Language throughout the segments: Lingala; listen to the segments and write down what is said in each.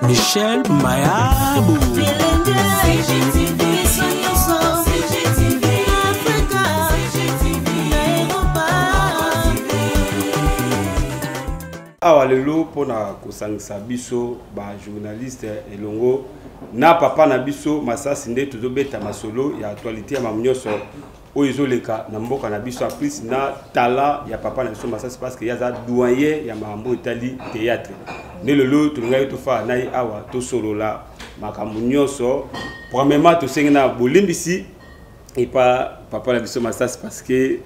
Michel Mayabou. Awa lelo pona kosangisa biso ba journaliste elongo na papa na biso Masasi nde tozobeta masolo ya actualité ya mamnyoso oyo ezoleka na mboka na biso plus na tala ya papa na biso Masasi parce que yaza doyen ya mambo etali théâtre ne lelo tulungai tofa nai awa to solola makambo nyoso premièrement to sengena bolimbisi et pas papa na biso Masasi parce que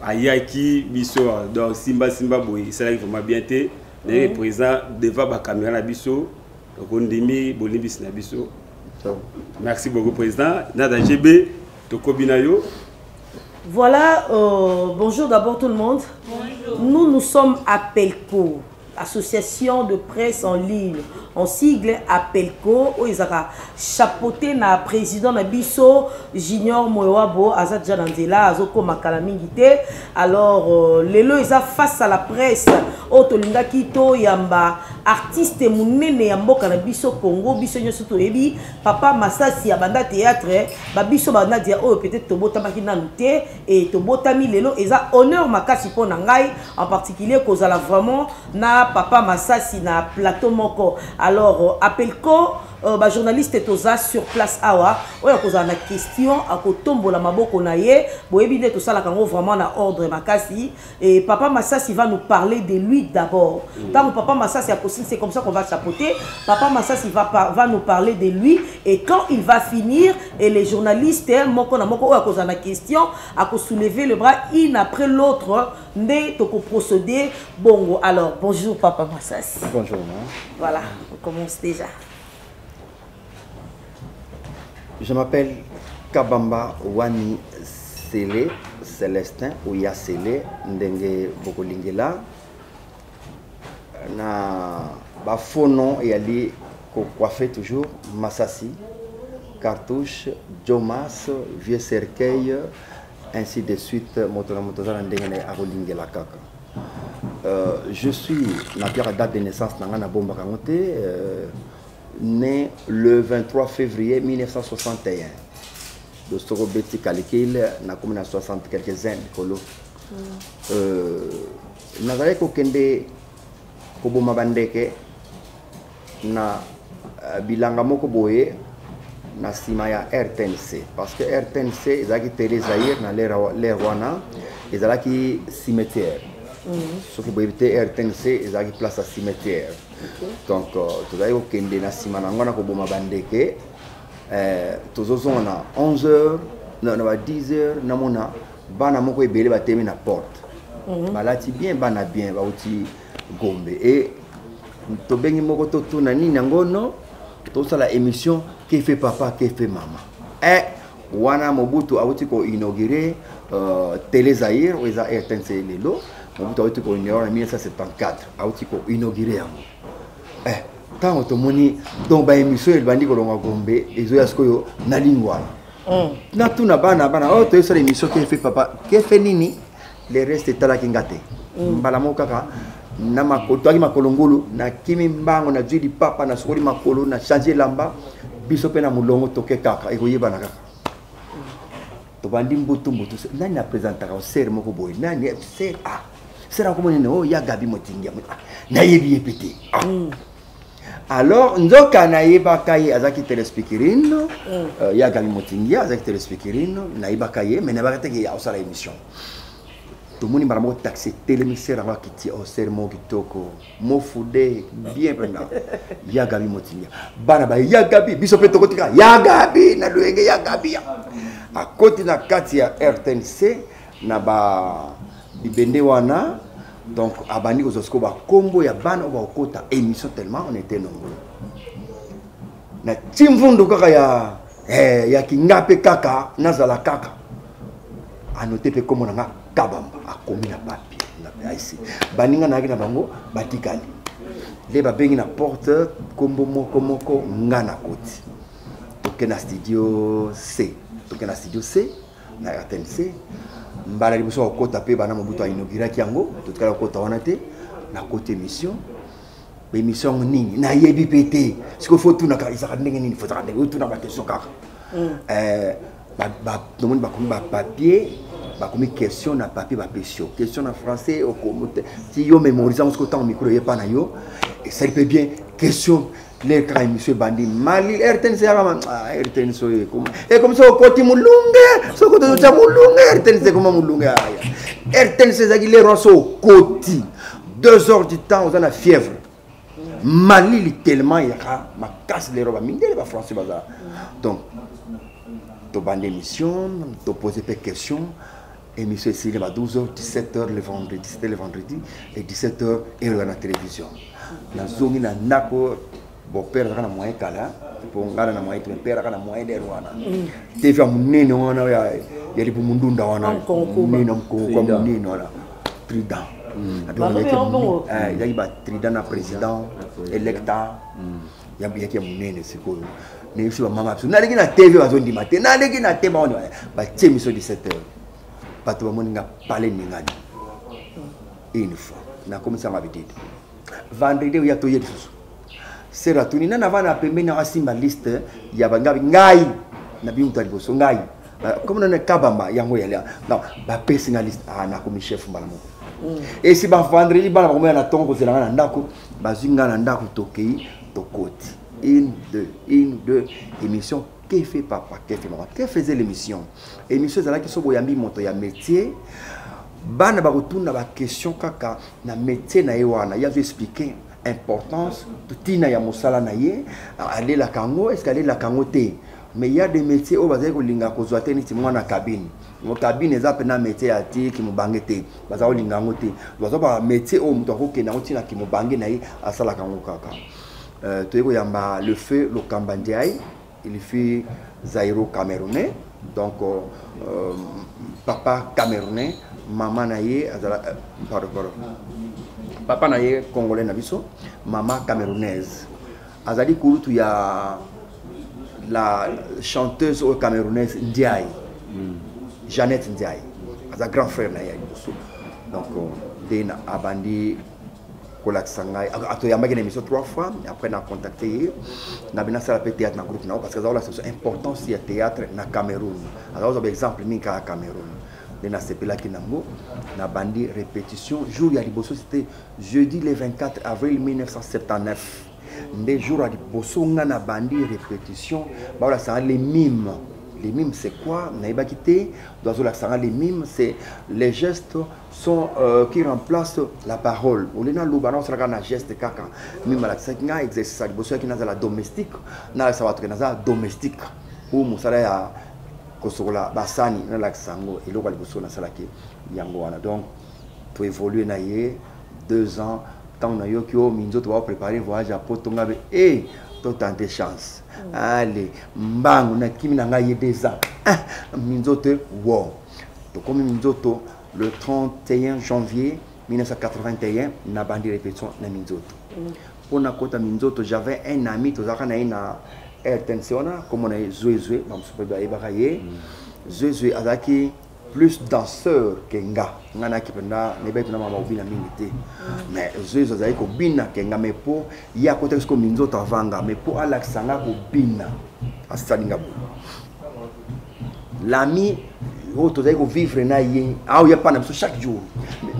ayaki biso donc simba boy ça là vraiment bien té le président devant ba caméra na biso kondimi bolimbisi na biso. Merci beaucoup président nada GB tokobinayo. Voilà, bonjour d'abord tout le monde. Bonjour. Nous sommes APELCO, Association de presse en ligne. En sigle APELCO, où ils ont chapeauté na président Nabiso, Junior Moewabo, Azad Janandela, Azoko Makalamingite. Alors, les lois, ils ont face à la presse, Otolinga Kito, Yamba, artiste Mounene, Yambo Kanabiso, Congo, Biso Nyosoto Ebi, Papa Masasi, Abanda Théâtre, Babiso Banda Dia, oh, peut-être Tobota Makina Nute, et Tobota Milelo, ils ont honneur Makasi Ponangai, en particulier, cause à la vraiment, na Papa Masasi, na plateau Moko. Alors, APELCO, journaliste est sur place awa. Oya koza na question à kotombo la maboko na ye. Boebide tout ça la kango vraiment na ordre Makasi. Et Papa Masasi va nous parler de lui d'abord. Tant Papa Masasi a possible, c'est comme ça qu'on va chapeauter. Papa Masasi va nous parler de lui. Et quand il va finir, et les journalistes, moko na moko oya koza na question à soulever le bras une après l'autre. Né toko procéder bongo. Alors bonjour Papa Masasi. Bonjour. Voilà, on commence déjà. Je m'appelle Kabamba Wani Sele, Célestin, ou Yasele, Ndenge Bokolingela. Na ba faux nom et ali ko coiffé toujours Masasi, Cartouche, Jomas, Vieux Cercueil, ainsi de suite, Motora Ndenge Akolingela Kaka. Je suis la date de naissance Nangana Bomba Kangote. Né le 23 février 1961. De Sorobeti Kalikil, na comme na 60 quelques années kolo. Nazare ko kende ko boma bandeke na bilanga moko boye na sima ya RTNC parce que RTNC ezaki télé Zaïre na l'air wana ezalaki cimetière. Ce qui est RTNC ezalaki place à cimetière. Donc, tout à kende na sima na ngona ko boma bandeke tozozona 11h na 10h na mona bana moko ebele batemi na porte. Balati bien bana bien bauti Gombe et to bengi moko to tuna nini ngono to sala émission qui fait papa qui fait maman. Wana Mobutu auti ko inaugurer télé Zaïre ou eza RTNC lelo Mobutu auti ko inaugurer en 1974 auti ko inaugurer tant to moni donc ba émission el bandi ko longa Gombe ezo yaskoyo na lingwana na tuna bana oh to esa émission qui fait papa qui fait nini le reste tala kingate mbala mokaka na makoto aki makolongolo na kimi mbango na jidi papa na sokoli makolo na changer lamba biso pe na mulongo toke kaka ekoyeba na kaka to bandi mbutu nani na présentaka au ser moko boy nani ser sera comme oh ya Gabi Motingia na yebi epité alors nzoka na yeba kaye azaki telespikirino ya Gabi Motingia azaki telespikirino na yeba kaye mais na bakateki ya osala émission tout le monde m'a dit taxé télémissaire avant qui tient au serment qui toko mofude bien pendant ya Gabi Motingia bana ya Gabi biso pe toko tika ya Gabi na luenge ya Gabi à côté na kati ya RTNC na ba bibende wana donc abandi ko zosko ba kombo ya bana ba okota émission tellement on était nombreux na timvundu kaka ya kingape kaka nazala kaka anoté pe comme na Kabamba a commis na papier na ici baninga na na bango batikali le ba bengi na porte kombo moko ngana koti toke na studio C na RTNC mbala liboso okota pe bana mobutu inauguraki yango totikala okota wana te na côté émission émission nini na yebi pété ce qu'il faut tout na ka isaka ndenge nini faut ta ndenge tout na ba question kaka nomoni bakomi papier bakomi question na papier question na français okomote ti yo mémorisant ce que temps micro ye pa na yo et ça peut bien question les cas monsieur bandi mali RTNC RTNC comme ça okoti mulunge so ko to cha mulunge RTNC comme mulunge RTNC zaki les ronso koti 2 heures du temps on a la fièvre Mali tellement il y a ma casse les robes mine les français bazar donc to bande émission to poser des questions émission ici à 12h 17h le vendredi et 17h et la télévision na zongi na nako bon père na moyen kala pour ngana na moyen père na moyen de rwana TV munene wana ya li mundunda wana munene mko munene wana trident il y a eu trident na président électa il y a qui munene siko ne si mama na leki na TV bazondi matin na leki na tema wana ba temiso 17h bato ba moninga parler ningani une fois na commencé à m'habiter vendredi il y a toyé susu sera tuni na vana pembeni na simba liste ya bangabi ngai na bi mutali boso ngai comme na kabamba yango yala non ba personal liste na comme chef malamu et si ba vendredi ba na na tongo zelanga na ndako bazinga na ndako tokei tokoti 1 2 émission que fait papa que fait maman que faisait l'émission émission zala ki so boyambi moto ya métier bana ba retourna ba question kaka na métier na yewana ya expliquer importance tutina ya mosala na ye aller la kango est-ce qu'aller la kango te mais il y a des métiers au bazai ko linga ko zoate ni timwa na cabine mo cabine za pena métier ati ki mo bangete baza ko linga ngote baza ba métier au muto ko kena otina ki mo bange na ye asala kango kaka toyeko yamba le feu le kambandiai il fait Zaïro camerounais donc papa camerounais maman naie pardon papa naie congolais na biso maman camerounaise azali kurutu ya la chanteuse camerounaise Ndiaye Jeannette Ndiaye aza grand frère naie biso donc dena abandi Kolaksanga atoyambaki na émission 3 fois après na contacté na bina sala pe théâtre na groupe na parce que ça c'est importance ya théâtre na Cameroun alors par exemple minka Cameroun dena sepela kinango na bandi répétition jour ya liboso c'était jeudi le 24 avril 1979 des jours à liboso na bandi répétition ba ça les mimes. Les mimes, c'est quoi? Les mimes, c'est les gestes sont, qui remplacent la parole. On est dans le geste kaka. Mime la exercice qui est la domestique, na la domestique. Ou musala ya kosola basani na la sango et local bosso na salaki yangoana. Donc, pour évoluer na 2 ans, tant na yo kyo minzo to va préparer voyage à Potongabe et to tenter chance. Allez, mbangu na kimi na ngai 2 ans. Minzoto wow. To comme minzoto le 31 janvier 1981 na bandi répétition na minzoto. Pour na kota minzoto j'avais un ami to zaka na ina RTNC ona comme on a Zoué mamsupe ba ibakaye. Zoué azaki plus danseur que nga ngana kipenda nebetu na mama ubina mingi mais Zoué azaki ko bina ke nga mais po ya kota ko minzoto avanga mais po alaksanga ko bina asalinga bo l'ami auto zaki ko vivre na ye ah ya pas na chaque jour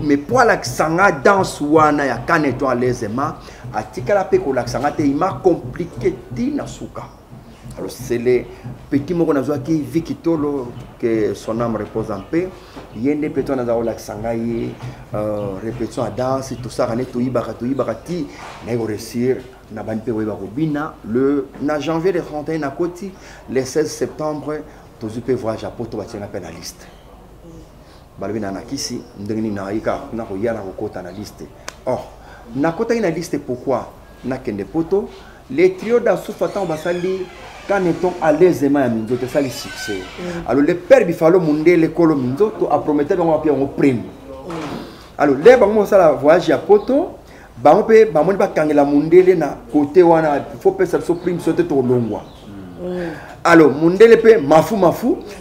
mais po alaksanga danse wana ya kaneto à l'aisement atikala pe ko alaksanga te ima compliqué tina suka. Alors c'est les petits mots qu'on a qui Vikitolo que son âme repose en paix. Il y a des petits na zaola sangai répétition à danse tout ça rané tout ibarati na réussir na ban pe weba robina le na janvier de 31 à côté le 16 septembre tout peut voyage à Poto ba tena pénaliste. Balbina na kisi ndengini na ika na ko yala ko kota na liste. Or na kota ina liste pourquoi na kende Poto les trios d'Assoufatan basali quand est-on à l'aisement à Minzoto, ça le succès. Alors le père Bifalo Mundé, l'école Minzoto a prometté qu'on va payer un prime. Alors les banques ça la voyage à Poto, banque paye, banque pas quand la Mundé na côté wana, il faut payer ça prime sauter tout longwa. alors mundele pe mafu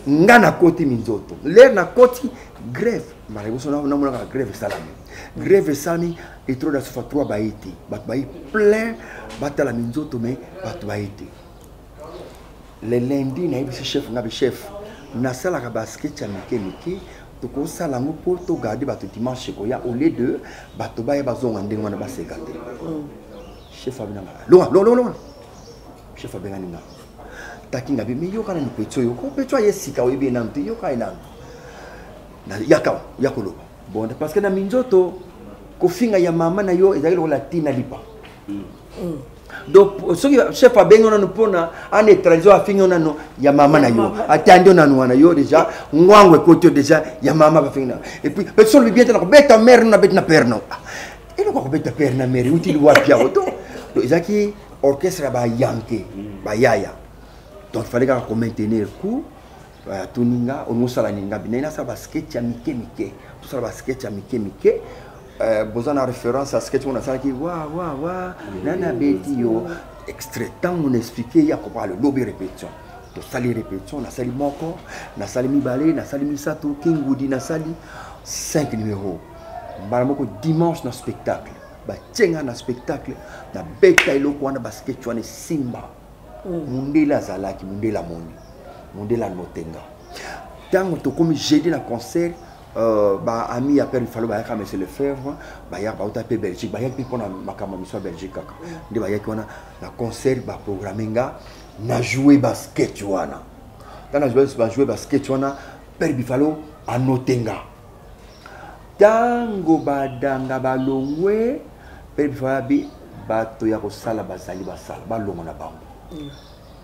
nga na koti minzoto l'air na koti grève mara boso na mona grève salami et trop da sofa 3 baiti bat bai plein batala minzoto mais bat baiti le lundi na ibi chef ngabe chef na sala ka basket ya mike toko sala ngo po to garder bato dimanche ko ya au lieu de bato baye bazonga ndenge wana basekate chef abina longa chef abina ninga takinga bi mi yoka na petso yoko petso yesika oyebi na mti yoka ina na yakolo bon parce que na minzoto ko finga ya mama na yo ezali la tina lipa donc ce que chef abenga na pona an étranger afinga na no ya mama na yo atandi na no na yo déjà ngwangwe koto déjà ya mama ba finga et puis personne lui bien na ko beta mère na bet na père no et ko beta père na mère utili wa pia auto ezaki orchestre ba yanke ba yaya donc il fallait qu'on maintenir le coup tuninga on musala ninga binena sa basket ya mike tout ça basket ya mike besoin de référence à sketch on a ça qui wa nana beti yo extrait tant on expliquer ya ko le lobby répétition to sali répétition na sali moko na sali mibale na sali misato kingudi na sali 5 numéros mbala moko dimanche na spectacle ba tsenga na spectacle na beta iloko wana basket wana simba mundela zalaki mundela moni mundela notenga tango to comme jeudi na concert ba ami appelle il fallait ba ka monsieur Lefebvre ba ya ba utape Belgique ba ya pi pona makama miso Belgique kaka ndi ba ya kona na concert ba programminga na jouer basket wana dans na jouer basket wana per bifalo anotenga tango badanga balongwe per bifalo bi bato ya ko sala bazali basala balongo na bango.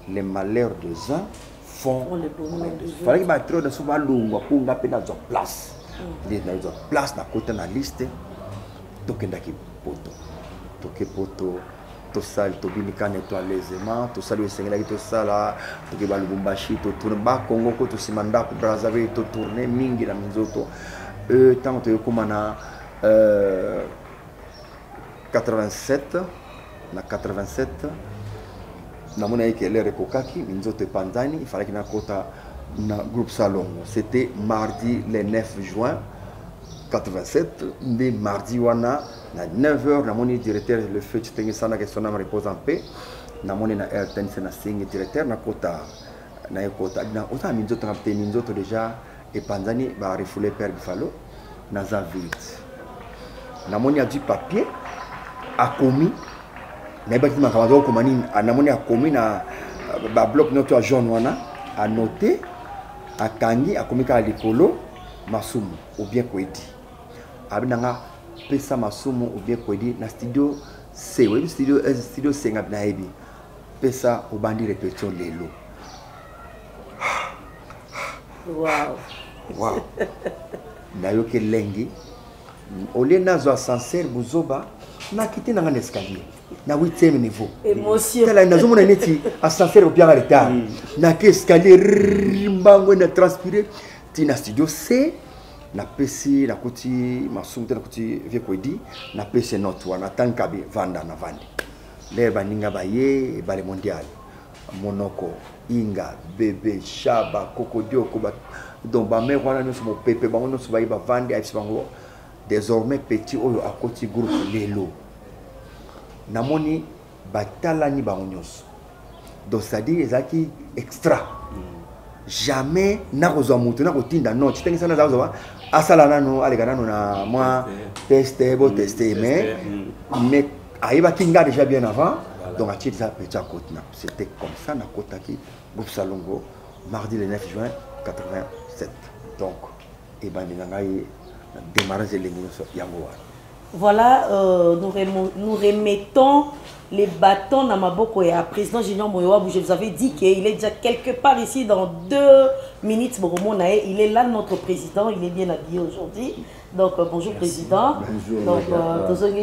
Les malheurs des uns font les bonheurs des autres. Il fallait que je trouve souvent longue pour nga pe na zo place. Des na zo place na côté na liste. Tokenda ki poto. Toke poto. To sal to binika nettoyer aisément, to sal esengela ki to sala, to ke ba Lubumbashi to tourner ba Congo ko to simanda ko Brazzaville to tourner mingi na minzoto. Tant to yokomana 87 na 87 na mona yake lere kokaki minzoto pandani il fallait que na kota na groupe salon c'était mardi le 9 juin 87 mais mardi wana na 9h na moni directeur le feu tengi sana que son âme repose en paix na moni na RTN na singi directeur na kota na kota na ota minzoto ngapte minzoto déjà et pandani ba refoulé père Bifalo na Zavit na moni a du papier a commis na ba tima kamazo ko mani anamoni akomi na ba bloc note ya jaune wana a noter akangi akomika likolo masumu ou bien kwedi abinanga pesa masumu ou bien kwedi na studio C we studio C ngabina hebi pesa ubandi répétition lelo wow na yoke lengi ole nazo sincère buzoba na quitté na ngane escalier na 8e niveau émotion tala na zomona neti ascenseur au bien retard na ke escalier mbango na transpirer ti na studio C na PC na kuti masumu na kuti vie kwedi na PC note wana tankabi vanda na vandi le baninga baye bale mondial monoko inga bébé shaba kokodio ko ba donc ba mère wana no mo pepe bango no suba ba vandi a bango désormais petit oyo akoti groupe lelo namoni batalani bangonyoso donc ça dit ezaki extra jamais na kozwa mutu na kotinda non titengi sana zazo asala nano aleka nano na moi tester bo tester mais aiba kinga déjà bien avant donc a tiré ça petit à côté c'était comme ça na kotaki groupe Salongo mardi le 9 juin 87 donc et ben démarrage de l'émission yango. Voilà, nous remettons les bâtons dans Maboko et à président Junior Moyowa. Je vous avais dit qu'il est déjà quelque part ici dans 2 minutes. Il est là, notre président. Il est bien habillé aujourd'hui. Donc, bonjour président. Bonjour. Donc,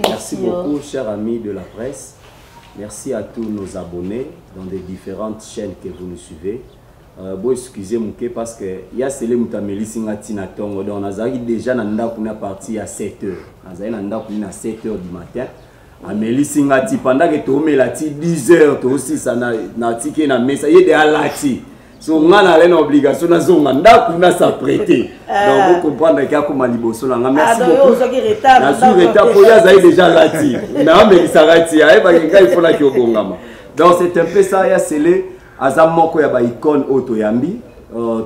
merci beaucoup, chers amis de la presse. Merci à tous nos abonnés dans les différentes chaînes que vous nous suivez. Bon, excusez-moi parce que il y a celle mutameli singa tina tongo donc on a déjà nanda kuna parti à 7h. On a nanda kuna à 7h du matin. Amélie Singati pendant que tu mets la 10 heures tu aussi ça na ticket na mesa il est à lati so on a une obligation na zo nganda kuna s'apprêter donc vous comprenez qu'il y a comme liboso na merci beaucoup na sur retard pour ya zai déjà lati na mais ça rati ai ba ngai il faut la ki obongama donc c'est un peu ça ya scellé azamoko ya ba icône auto yambi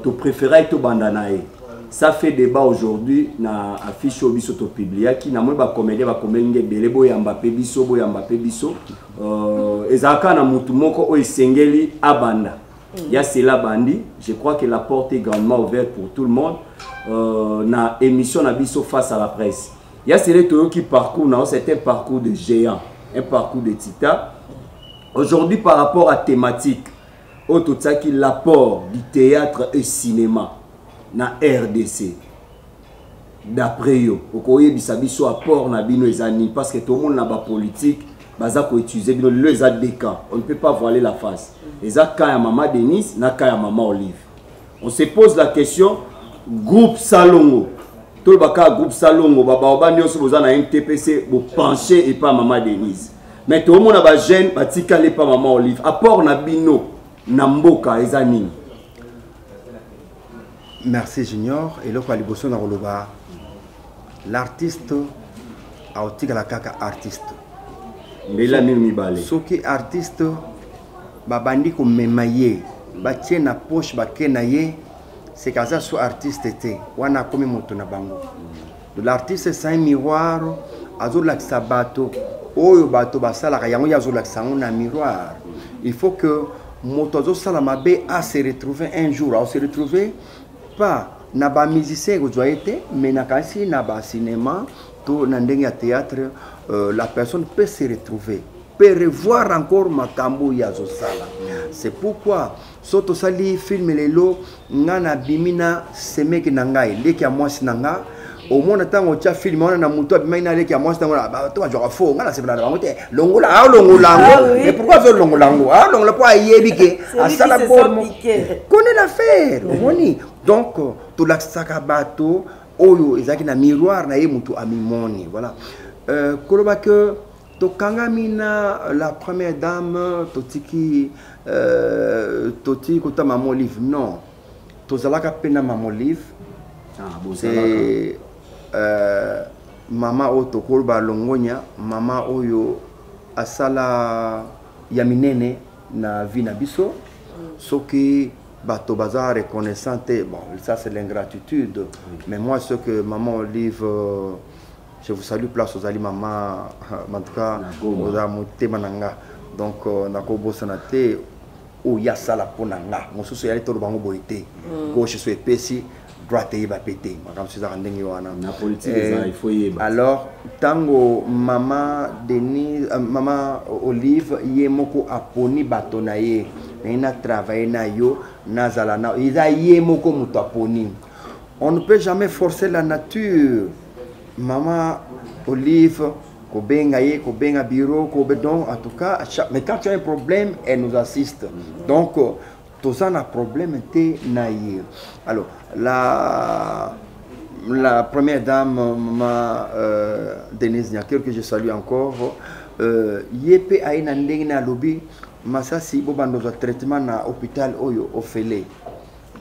tu préférais to bandanae. Ça fait débat aujourd'hui na affiche au biso to publia qui na moi ba comédien ba comédien belé boya Mbappé biso ezaka na mutu moko o esengeli abanda ya cela bandi. Je crois que la porte est grandement ouverte pour tout le monde na émission na biso face à la presse. Il y a celui qui parcourt non c'est un parcours de géant, un parcours de titan. Aujourd'hui par rapport à thématique au tout ça qui l'apport du théâtre et cinéma na RDC d'après yo okoye bisabiso apport na bino ezani parce que tout le monde na ba politique baza ko utiliser bino les adéquats on ne peut pas voiler la face les cas ya maman Denise na cas ya maman Olive on se pose la question groupe Salongo tout le baka groupe Salongo baba nyonso boza na NTPC bo pencher et pas maman Denise mais tout le monde na ba jeune batika les pas maman Olive apport na bino na mboka ezani. Merci Junior. Et là, l'artiste a aussi la caca artiste. Mais là, même balé. Ce qui est artiste, babandi comme memaye, batien na poche bakenaye, c'est que ça soit artiste était. Wana comme motona bango. L'artiste c'est un miroir, azul la sabato, oyo bato basala kayango yazul la sango na miroir. Il faut que motozo salamabe a se retrouver un jour, a se retrouver pas na ba musicien ko joyete mais na kasi na ba cinéma to na ndenge ya théâtre la personne peut se retrouver peut revoir encore makambo ya zo sala. C'est pourquoi soto sali film lelo ngana bimina semeki na ngai leki ya mwasi na nga au moins tango tia film on na muto bimina leki ya mwasi na ba to joga fo ngana se bana bango te longola longolango mais pourquoi faire longolango longola po ayebike asala bormo connaît l'affaire moni. Donc, tout l'axakabato, oyo, ezaki na miroir na ye mutu amimoni. Voilà. Koloba que, to kangamina la première dame, totiki, toti kota maman Olive. Non. To zalaka pena maman Olive. C'est maman oto koloba longonya, maman oyo asala yaminene na vina biso. Soki bato baza reconnaissante, bon, ça c'est l'ingratitude. Mais moi, ce que maman Olive, je vous salue, place aux ali maman, en tout cas, aux amotés mananga. Donc, nako bosanate, ou yasala ponanga. Mon souci est tout le bango boité. Gauche soit épaissi, droite est pété. Comme si ça rendait na politique, il faut y aller. Alors, tango maman Denise, maman Olive, yemoko aponi batonaye. Na travailler na yo nazala na iza yemoko mutaponi. On ne peut jamais forcer la nature. Maman Olive ko benga ye ko benga bureau ko bedon en tout cas mais quand tu as un problème elle nous assiste. Donc tous un problème té na ye. Alors la première dame maman Denise Niakel que je salue encore yepe aina ndenge na lobby Masasi bobando za traitement na hôpital Oyo Ofele.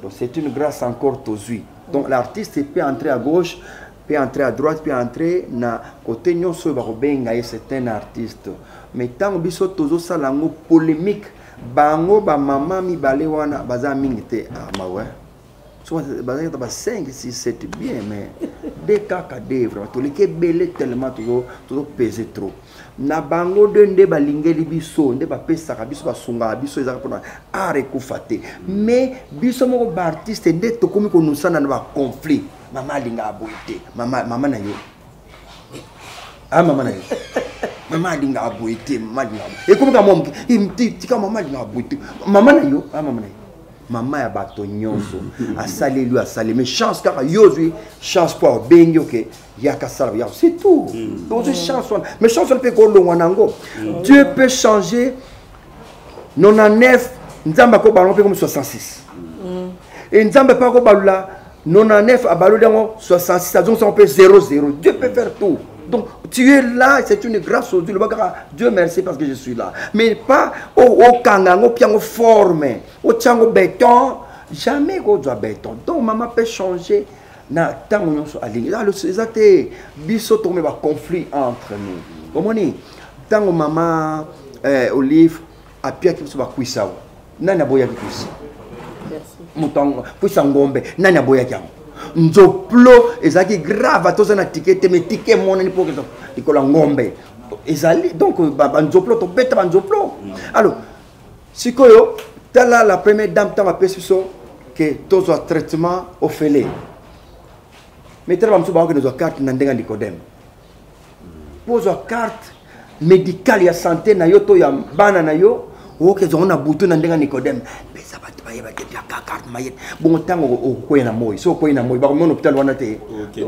Donc c'est une grâce encore tozui. Donc l'artiste peut entrer à gauche, peut entrer à droite, peut entrer na côté nyonso ba kobenga et c'est un artiste. Mais tant biso tozo salango polémique bango ba maman mi balé wana baza mingi te ma ouais. Soit baza ba 5 6 7 bien mais des cas cadavres to leke belé tellement toujours peser trop. Na bango de nde balingeli biso nde ba pesa biso ba sunga biso ezaka pona are kufate mais biso moko ba artiste nde to komi ko nusana na ba conflit mama linga aboite mama na yo mama na yo mama linga aboite mama linga e komi ka mom tika mama linga aboite mama na yo mama na yo mama ya bato nyonso asali lui asali mais chance car yozui chance pour bengi OK yaka sala ya c'est tout donc chance mais chance peut ko longo Dieu peut changer 99 nzamba ko balon peut comme 66 et nzamba pas ko balula 99 à balou dango 66 donc on peut 0 0 Dieu peut faire tout donc Tu es là, c'est une grâce au Dieu. Dieu merci parce que je suis là. Mais pas au kanga, au piano forme, au tiango béton. Jamais qu'on doit béton. Donc maman peut changer. Na tango nyonso alingi. Alors c'est biso tombe ba conflit entre nous. Omoni tango maman Olive a pia ki biso ba kuisa. Nani aboya ki kuisa? Merci. Mutango kuisa ngombe. Nani aboya ki yango? Nzoplo ezaki grave toza na ticket mais ticket mona ni pour ikola ngombe. Ezali donc ba nzoplo to beta ba nzoplo. Alors sikoyo tala la première dame tama pesuso que tous un traitement au fêlé. Mais très bien, nous avons une carte Nandenga Nicodème. Pose une carte médicale ya santé na yo to ya bana na yo, o ke zona butu Nandenga Nicodème. Mais ça va te payer ba carte mayet. Bon temps au ko na moy, so ko na moy, ba mon hôpital wana te.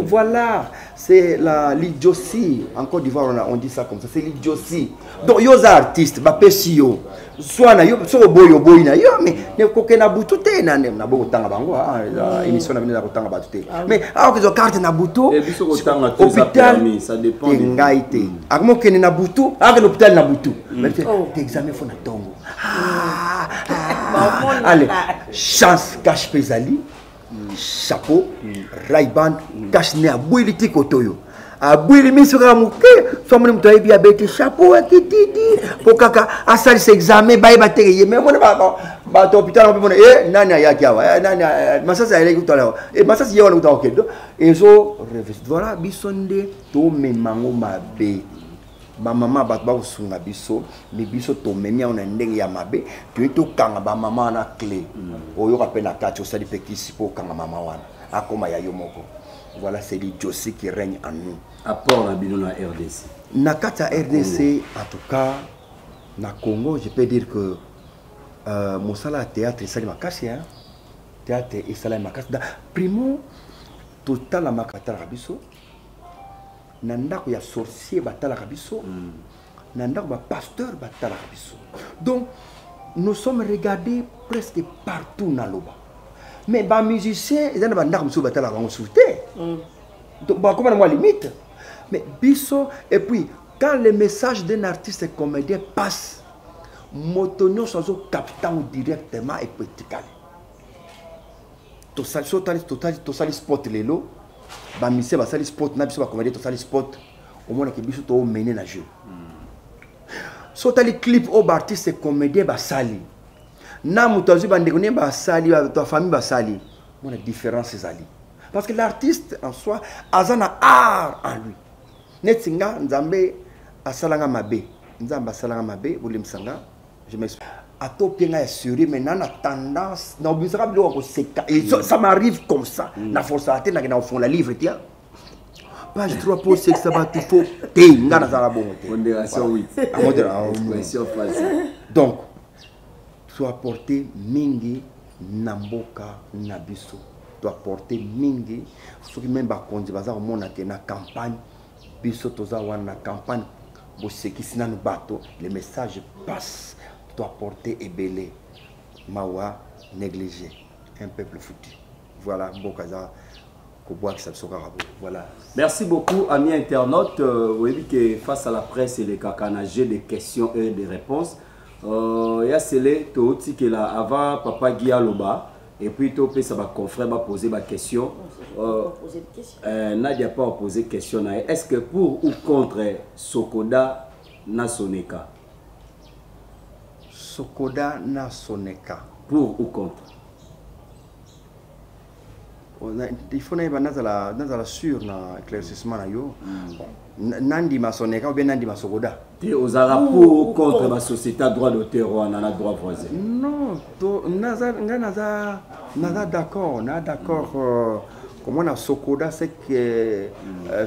Voilà, c'est la l'idiotie. En Côte d'Ivoire on dit ça comme ça, c'est l'idiotie. Donc yo artiste ba pesio. Soit na yo so boyo na yo mais ne ko ke na butu te na ne na bo tanga bango émission na bina ko tanga batu te. Mais alors que zo carte na butu et biso ko tanga tout ça permis, ça dépend de ngaite. Akmo ke na butu, ak l'hôpital na butu. Mais t'examen fo na tongo. Allez, chance cache pesali, chapeau, Ray-Ban, cache ne abouiliti kotoyo. Abouili misura muke, somoni mtoye bi abete chapeau akititi, pokaka asali se examen baye bateye, mais mon ba to hôpital on peut nani ayaki awa, nani masasa ele kutala. Et masasa yewa kutala okedo. Ezo voilà bisonde to memango mabe. Ba mama ba usunga biso, mais biso to memia on ndenge ya mabe, to kanga ba mama na clé. Oyo kapena kati osali pekisi po kanga mama wana. Akoma ya yomoko. Voilà, c'est l'idiotie qui règne en nous. Apport à la RDC. Nakata RDC, en tout cas, na Congo, je peux dire que mon salaire théâtre est salé makasi, hein. Théâtre est salé makasi. Primo, total la makata rabiso. Nanda ko ya sorcier batala rabiso. Nanda ko pasteur batala rabiso. Donc, nous sommes regardés presque partout dans l'Oba. Mais les musiciens, ils ont des batailles à souter. Donc, comment on limite? Mais biso, et puis, quand le message d'un artiste et comédien passe, motonio sans captant directement et petit calé. Tosali spot lelo, ba musicien ba sali spot na biso ba comédien tosali spot, au moins que biso to mener na jeu. Sotali clip au artiste et comédien ba sali. Na mutazu bandekone ba sali ta famille ba sali mon différence ezali parce que l'artiste en soi azana art en lui netinga nzambe asalanga mabe nzamba asalanga mabe bolimsanga je m'explique ato penga assuré mais na tendance na obisera bilo ko seka et ça m'arrive comme ça na force até na au fond la livre tiens page 3 pour c'est que ça va tout faut te ngana za la bonne modération 8 modération facile donc soit apporter mingi namboka nabiso doit apporter mingi ce qui même ba konzi baza au monde na campagne biso toza wana campagne bo sekisi na bato le message passe doit apporter ebelé mawa négligé un peuple foutu voilà mbokaza ko boa ki sabso karabo voilà. Merci beaucoup amis internautes. Vous voyez que face à la presse et les cacanagés des questions et des réponses. Il y a celle qui est là avant Papa Guy Aloba et puis tu ça va confrère va poser ma question. Nadia pas posé question. Est-ce que pour ou contre Sokoda na Soneka? Sokoda na Soneka. Pour ou contre? Il faut naïba nazala sur na éclaircissement na yo. Nandi masoneka ou bien nandi masokoda. Tu osara pour ou contre la société à droit d'auteur ou à droit voisin? Non, naza d'accord, na d'accord. Comment on a Sokoda, c'est que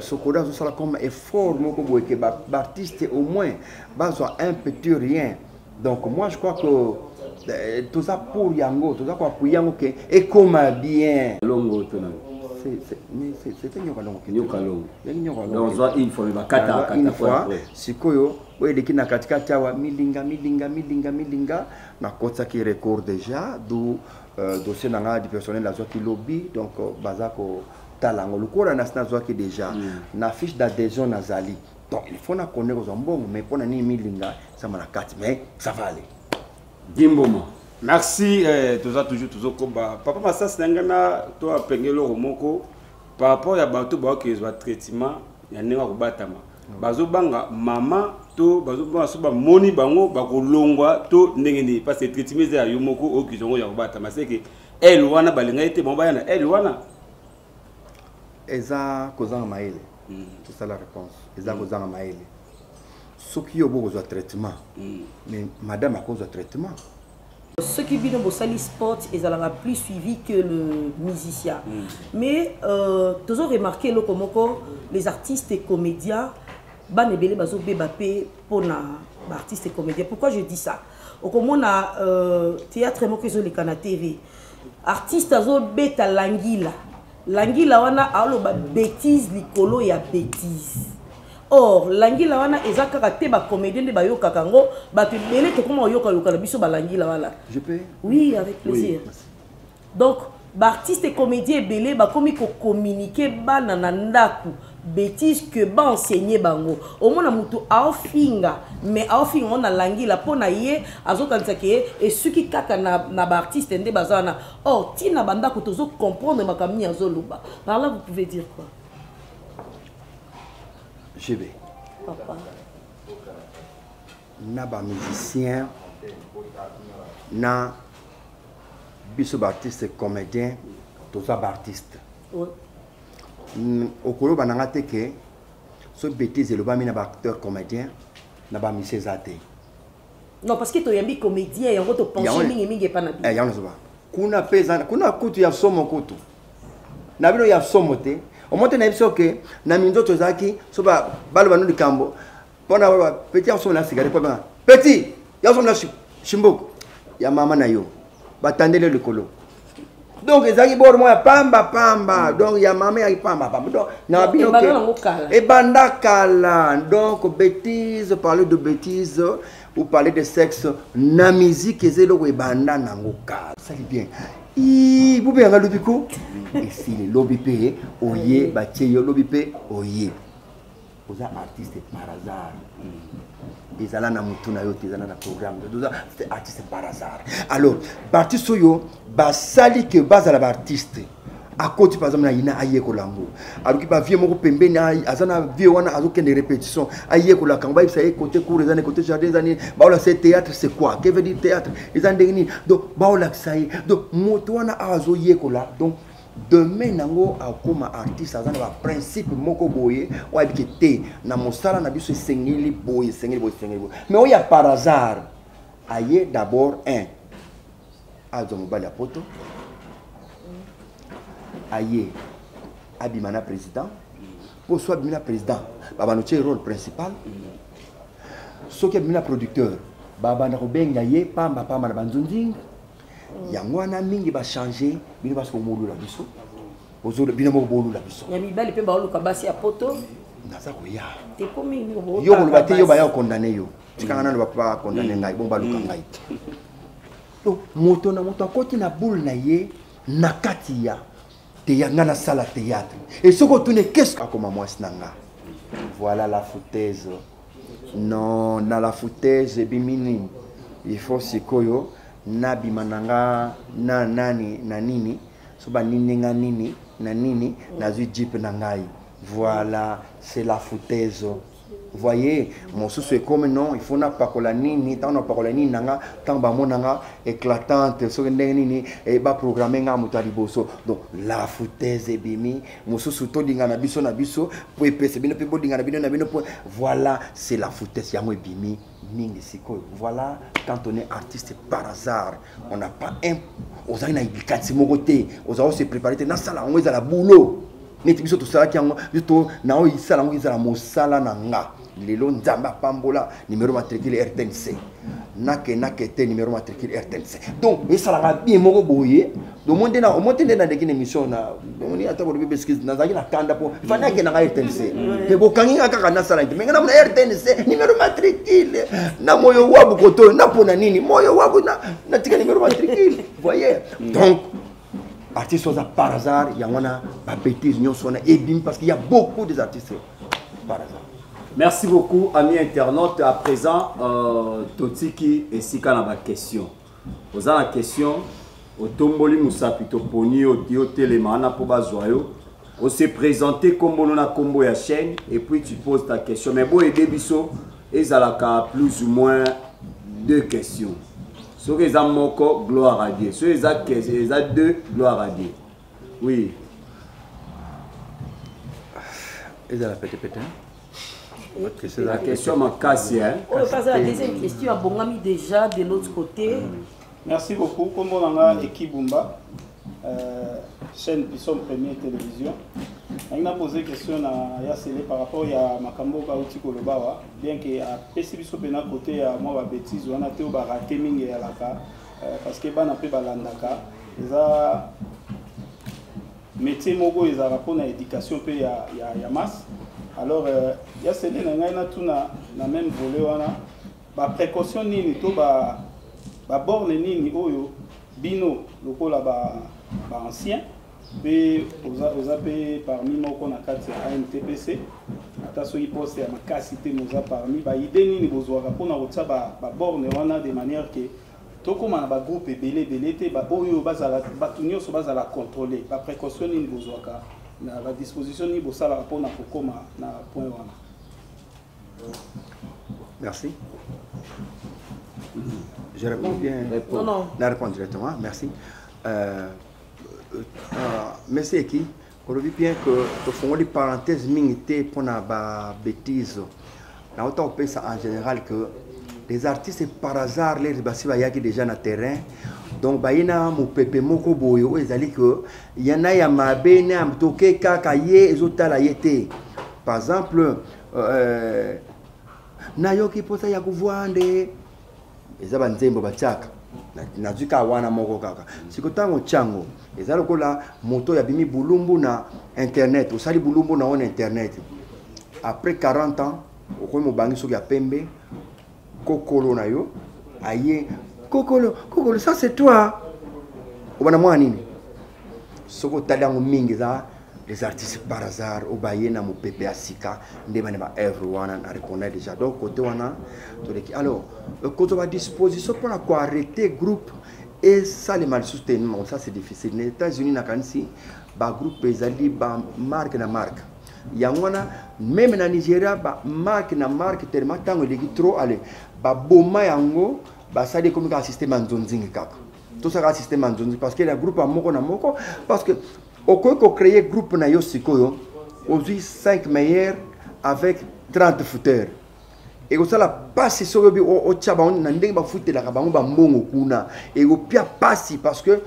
Sokoda ça comme effort moko boye que artiste au moins besoin un petit rien. Donc moi je crois que tout ça pour Yango, tout ça quoi pour Yango que et comme bien. Longo tonami. C'est Nyokalongo. Donc soit une fois mais kata fois sikoyo ouais deki na katikati wa milinga na kotsa ki record déjà do dossier nanga du personnel la qui lobby donc bazako talango le cours na zwa ki déjà na fiche d'adhésion nazali Donc il faut connaître aux bon, mais pour nani milinga ça m'a la carte, mais ça va aller. Dimboma. Merci, toujours combat. Papa Massas Nangana, toi, Pengelo Romoko, par rapport à Bato Baoki, soit traitement, il y a un batama. Bazo Banga, maman, to, Bazo Banga, Soba, Moni Bango, Bako Longwa, to, Nengeni, parce que traitement, c'est à Yomoko, ou qui sont au batama. C'est que, elle, Wana, Balinga, était bon, Bayana, elle, Wana. Eza Kozanga Maele. C'est ça la réponse. Eza Kozanga Maele. Ce qui est au beau traitement, mais madame a cause de traitement. Ceux qui viennent au Sali Sport, ils sont plus suivis que le musicien. Mais toujours remarqué les artistes et comédiens, banebele bazo bébapé pour na artistes et comédiens. Pourquoi je dis ça? Au comment on a théâtre mo que zo le Kana TV. Artiste azo beta langila. Langila wana alo ba bêtise likolo ya bêtise. Or, Langila wana ezaka kate ba comédien de bayoka kango, ba te belé te comment yoka yoka la biso ba Langila wana. Je peux? Oui, avec plaisir. Oui. Donc, ba artiste et comédien belé ba komi ko communiquer ba nanandaku bêtise que ba enseigner bango. Au moins na mutu aofinga, mais aofinga on a Langila pona yé azokanisa ke et ceux qui kaka na ba artiste ndé bazana. Or, ti na banda ko tozo comprendre makamni azoluba. Par là vous pouvez dire quoi? Je vais. Papa. Na ba musicien, na biso ba artiste comédien, tous ba artiste. Oui. Au kolo bananga teke, so bêtise le ba mi na ba acteur comédien, na ba musicien zate. Non parce que tu es un comédien, il y a un penché mingi pas na bi. Eh, yango soba. Kuna pesa, kuna kutu ya somo kutu. Na bino ya somo te. Au moins, na biso que na mindo tozaki so ba balo banu de kambo. Pona petit en somme la cigarette pas petit, ya somme la chimboko. Ya mama na yo. Batandele le colo. Donc ezaki bor moi pamba. Donc ya mama ya pamba. Donc na bino que e banda kala. Donc bêtise, parler de bêtise ou parler de sexe na musique ezelo ko banda nango kala. Ça dit bien. Vous pouvez regarder le pico. Et si les lobby payés, oye, bâti yo lobby payé, oye. Vous êtes artiste par hasard. Ils allaient dans mon yo, ils allaient dans le programme. C'est artiste par hasard. Alors, artiste yo, bah sali que base à l'artiste. À côté par exemple, il y a aïe kolango. Alors qui va vieux mon pembe na azana vieux wana azoken des répétitions. Aïe kolanga, bah ça y est côté cours, les années côté jardin, les années. Bah là c'est théâtre, c'est quoi? Qu'est-ce que veut dire théâtre? Les années donc bah là ça y est. Donc moto wana azo yé kola. Donc demain nango comme artiste azana ba principe moko boye ou habité na mosala na biso sengeli boye. Mais on y a par hasard. Aïe d'abord un. Azo mobile à poto. Aïe, Abimana président, pour soit Abimana président, Baba notre rôle principal. Ce qui est Abimana producteur, Baba Naroben Yaye, Pamba Banzunding, Yangwana Mingi va changer, Bino va se mourir la biso, Bino Mobolu la biso. Yamiba le Pemba Kabasi à poto. Nazakoya. T'es comme yo le bâti yo ba condamné yo. Tikanga ne va pas condamner ngai, bon baluka ngai. Donc moto na moto côté na boule na ye, nakatia. Théâtre, na salle théâtre. Et ce qu'on tourne, qu'est-ce que comme moi snanga? Voilà la foutaise. Non, na la foutaise bimini. Il faut sikoyo na bimananga na nani na nini. Soba nini nga nini na nini na zu jeep nangai. Voilà, c'est la foutaise. Vous voyez, mon souci est comme non, il faut n'a pas la nini, tant n'a pas la nini nanga, tant ba monanga éclatante, so nini et ba programmer nga mutari boso. Donc la foutaise est bimi, mon souci to dinga na biso pour epese bino pe bodinga na bino voilà, c'est la foutaise yango bimi mingi siko. Voilà, quand on est artiste par hasard, on n'a pas un aux aina ibikati mogote, aux a se préparer na sala on est à la boulot. Neti biso to sala kiango, biso na o isala ngo izala mosala nanga. Lelo nzamba pambola numéro matricule RTNC nakete numéro matricule RTNC donc et ça la bien moko boye do monde na na dekine émission na on ata bo bebe skills na zaki na kanda po fana ke na RTNC mais bo kangi kaka na sala mais na RTNC numéro matricule na moyo wabu koto na pona nini moyo wabu na tika numéro matricule voyez donc artistes sont par hasard il y a pas bêtise nyonso na ebim parce qu'il y a beaucoup des artistes par hasard. Merci beaucoup, amis internautes. À présent, Totiki et Sika na ba question. Vous avez la question, au tomboli Moussapi Toponi, au Dio Télémana pour Bazoyo. On s'est présenté comme on a combo ya chaîne et puis tu poses ta question. Mais bon, et Debiso, ils ont plus ou moins 2 questions. Sur les amoko, gloire à Dieu. Sur les 2, gloire à Dieu. Oui. Ils ont la pété. C'est la question m'a cassé. On va passer à la deuxième question à Bongami déjà de l'autre côté. Merci beaucoup. Comme on a Ekibumba, chaîne Bisson Première Télévision. On a posé une question à Yassele par rapport à Makambo Kauti Kolobawa. Bien que à PCBisson Pena côté à moi, bêtise, on a été au baraté mingi à la cas. Parce que ban appelé balandaka. Ils ont métier mogo, ils ont rapport à l'éducation pe ya masse. Alors, il y a celle qui na même volet ba précaution nini to ba borne nini oyo bino lokola ba ancien pe aux AP parmi moko na kati ya ANTPC ata so poste ya makasité nous a parmi ba idée nini bozwaka pona kotsa ba borne wana de manière que tokoma na ba groupe belé te ba oyo bazala batunyo so bazala contrôler ba précaution nini bozwaka na la disposition ni bosala rapona kokoma na point wana. Merci. Je réponds bien. Non. La réponse directement. Merci. Merci qui on dit bien que tu fais des parenthèses minité pour na ba bêtise. Na autant on peut ça en général que les artistes par hasard les basi ba yaki déjà na terrain. Donc baina mo pepe moko boyo ezali que yana ya mabe na mtoke kaka ye ezotala yete. Par exemple na yoki posa ya kuvwande ezaba nzembo bachaka na zuka wana moko kaka sikotango chango ezalo kola moto ya bimi bulumbu na internet osali bulumbu na on internet après 40 ans okomi mobangi soki ya pembe kokolo na yo aye kokolo ça c'est toi obana mwa nini soko talango mingi za les artistes par hasard au bayena mo pepe asika ndeba ne ba everyone na reconnaître déjà donc côté wana to les alors quand on va disposition pour quoi arrêter groupe et ça les mal soutenu ça c'est difficile les États-Unis na kanisi ba groupe ezali ba marque na marque yangwana même na Nigeria ba marque na marque tellement tango leki trop aller ba boma yango ba ça des comme un système nzonzingi kaka tout ça un système nzonzingi parce que le groupe a moko na moko parce que au créer groupe na yo sikoyo aujourd'hui 5 meilleurs avec 30 footeurs et ça la passe sur bi o tchaba on na ndenge ba footer la bango ba mbongo kuna et au pia passe parce que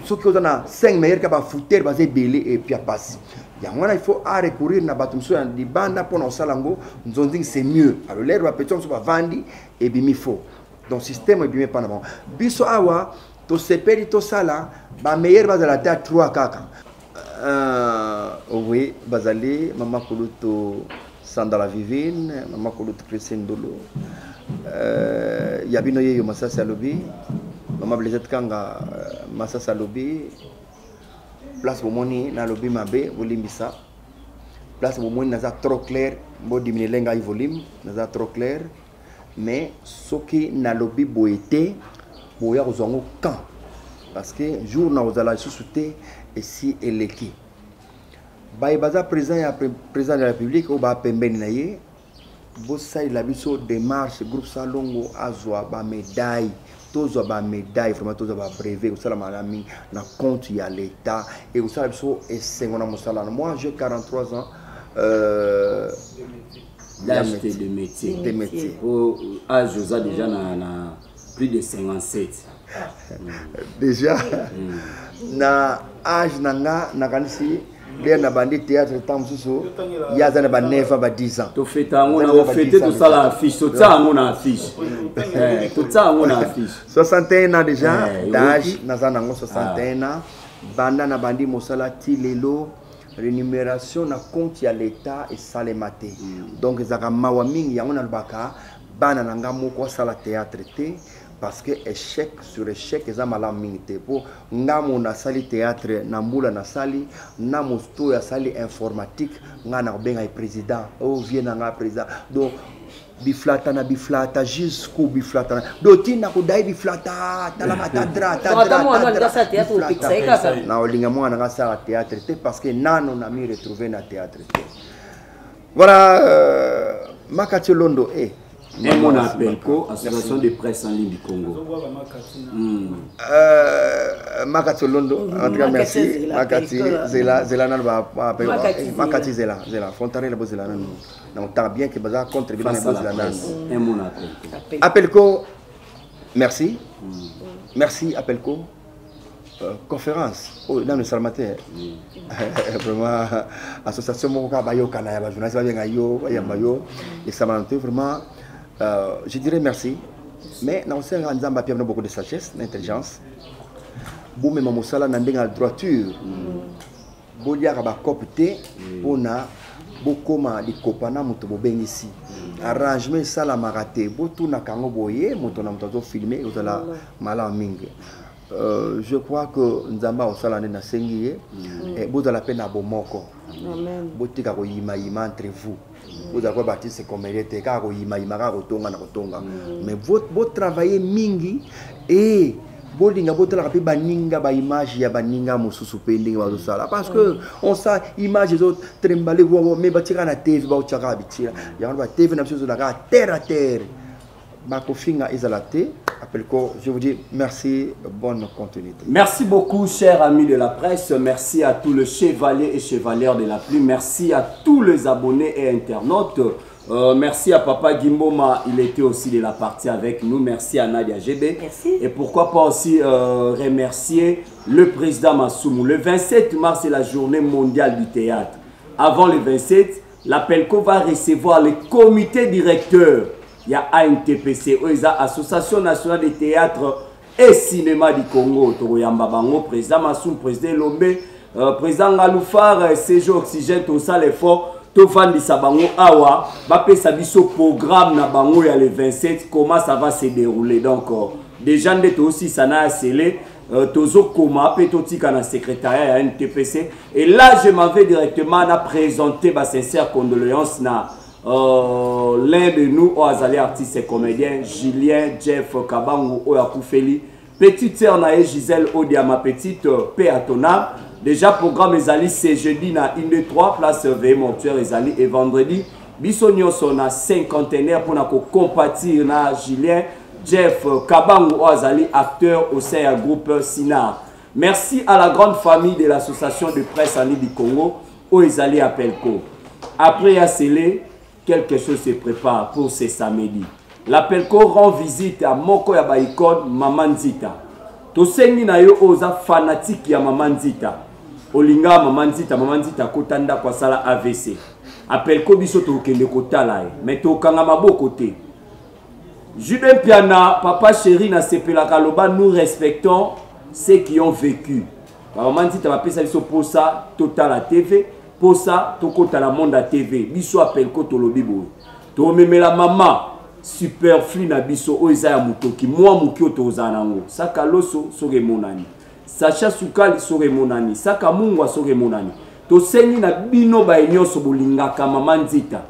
ce que on a 5 meilleurs ka ba footer ba belé et pia passe ya mwana il faut à recourir na batumso ya libanda pour na salango nzonzingi c'est mieux alors l'air va petit on va vandi et bimi faux donc système bimi pas na bon biso awa to sepeli to sala ba meilleur bazala ta 3 kaka oui bazali mama kuluto Sandala Vivine mama kuluto Christine Dolo yabino yeyo masasa lobi mama Blezet Kanga masasa lobi place bomoni na lobi mabe bolimbisa place bomoni naza trop clair bo diminuer lenga i volume naza trop clair mais soki na lobi boete boya kozongo quand parce que jour na ozala susute et si eleki baza président de la République ou ba pembeni na ye bo sai la biso démarche groupe salongo azwa ba médaille tozo ba médaille vraiment tozo ba brevet osala malami na compte ya l'état et osala biso et sengona mosala moi j'ai 43 ans l'âge de métier au âge Josa déjà na plus de 57 déjà na âge nanga na kanisi les na bandi théâtre temps sous ya za na ba 9 ba 10 ans to fêta ngona o fêter tout ça la affiche to ça ngona affiche tout ça ngona affiche 61 ans déjà d'âge na za nango 61 ans banda na bandi mosala ti lelo rémunération na compte ya l'état et salemate donc ezaka mawa mingi yango na lubaka bana nanga moko sala théâtre te parce que échec sur échec eza malamu mingi te po ngamo na sali théâtre na mbula na sali na mosto ya sali informatique nga na benga président o vient na président donc biflata na biflata jusqu'au biflata donc tina ko dai biflata tala matadra na olinga mwana nga sa théâtre te parce que nano na mi retrouver na théâtre te voilà Makati Londo et mon Apelco, Association de presse en ligne du Congo. Makati Londo, en tout cas merci. Makati Zela Makati Zela Fontaine la Zela nan. Donc t'as bien que baza contribuer dans Zela nan. Et mon Apelco. Apelco, merci. Merci Apelco. Conférence dans le Salmater. Vraiment association Mokoka Bayo Kanaya ba journaliste ba bien ayo ya mayo et ça m'a vraiment je dirais merci, mais nous avons beaucoup de sagesse, d'intelligence. Nous avons une droiture. Nous avons copté pour beaucoup de copana ici. Arrangement ça la maraté. Beaucoup na kango boye, nous filmé, nous avons malaming. Je crois que nous avons na sengiye et vous avez la peine à bomoko. Amen. Vous avez entre vous. Vous avez bâti ce communauté car mais votre travail mingi et bolinga botala kapi baninga ba image ya baninga mususu pending ba sala parce que on sa image des autres trembler mais batira na TV ba utaka bitira ya ba TV na biso la terre à terre ba kofinga izalate Apelco, je vous dis merci, bonne continuité. Merci beaucoup, chers amis de la presse. Merci à tous les chevaliers et chevalières de la pluie. Merci à tous les abonnés et internautes. Merci à Papa Gimboma, il était aussi de la partie avec nous. Merci à Nadia GB. Merci. Et pourquoi pas aussi remercier le président Massoumou. Le 27 mars, c'est la journée mondiale du théâtre. Avant le 27, l'Apelco va recevoir le comité directeur. Il y a ANTPC, Association nationale de théâtre et cinéma du Congo. Toroyamba Bango, président Massoum, président Lombe, président Ngaloufar, CG Oxygène, tout ça, l'effort. Tofandi Sabango Awa, Bapé Sabiso programme na Bango, il y a le 27, comment ça va se dérouler. Donc, déjà, nous sommes aussi, ça n'a scellé. Tozo Koma, Petotika na secrétariat à NTPC. Et là, je m'en vais directement à présenter ma sincère condoléance na l'un de nous, Oazali artiste et comédien, Julien, Jeff, Kabango, Oyakoufeli, petite sœur Nae Gisèle Odiama, petite paix à ton âme. Déjà, programme Ezali, c'est jeudi na 1, 2, 3, place veille mortuaire Ezali, et vendredi, Bissonio son a cinquantenaire pour nous compatir na Julien, Jeff, Kabango, Oazali, acteur au sein du groupe Sinar. Merci à la grande famille de l'association de presse en ligne du Congo, Oezali Apelco. Après à scellé, quelque chose se prépare pour ce samedi. L'Apelco rend visite à Moko ya Baikon, Maman Zita. Tosengi na yo oza fanatique ya Maman Zita. Olinga Maman Zita kotanda kwa sala AVC. Apelco biso tokende kotala mais tokanga maboko te. Juben Piana, papa chéri na sepela kaloba, nous respectons ceux qui ont vécu. Maman Zita va pesa biso pour ça total à TV. Pour ça, tokota la monde à TV. Biso Apelco tolobi boy. To memela maman superflu na biso oza ya mutoki. Moi mukio toza nango. Saka loso soge monani. Sacha Sukali soge monani. Saka mungwa soge monani. To sengi na bino ba enyoso bolingaka Maman Zita.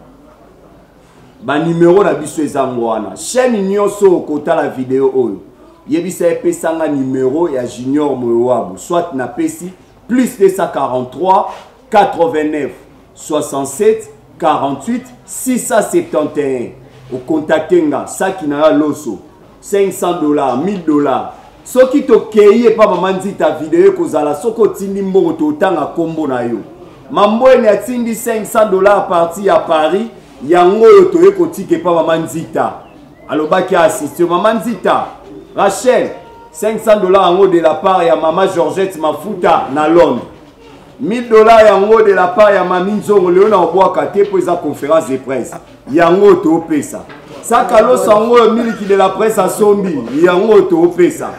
Ba numéro na biso ezango wana. Chaîne nyoso kota la vidéo oyo. Yebisa epesanga numéro ya Junior Mowabu. Soit na pesi plus 243 89 67 48 671. Au contactenga saki na loso $500 $1000. Soki to keye pa Maman Zita vidéo kozala soko tindi mbongo to tanga kombo na yo. Mamboene atindi $500 parti à Paris yango to ekotike pa Maman Zita. Alobaki assiste Maman Zita. Rachel $500 yango de la part ya Maman Georgette Mafuta na Londres. $1000 yango de la part ya Mami Nzongo Léona Oboaka te pour sa conférence de presse. Yango to pesa. Sakalo sango miliki de la presse à Sombi. Yango to pesa.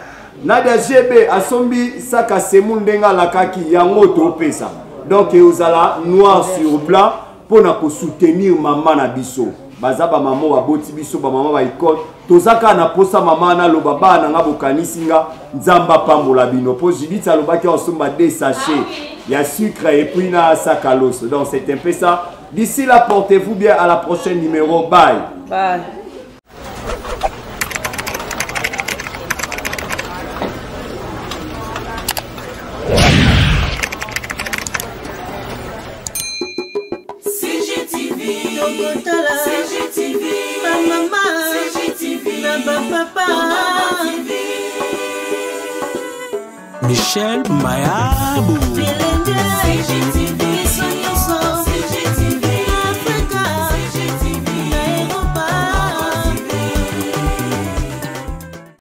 Nadia GB à Sombi saka semundenga lakaki yango to pesa. Donc euzala noir sur blanc pour na ko soutenir maman na biso. baza ba maman wa boti biso ba maman ba école tozaka na posa maman na loba ba na nga bokanisi nga nzamba pambola bino po Judith alobaki osomba 2 sachets il y a sucre et puis na sac à l'os. Donc c'est un peu ça. D'ici là, portez-vous bien, à la prochaine numéro. Bye. Bye. Michel Mayabou.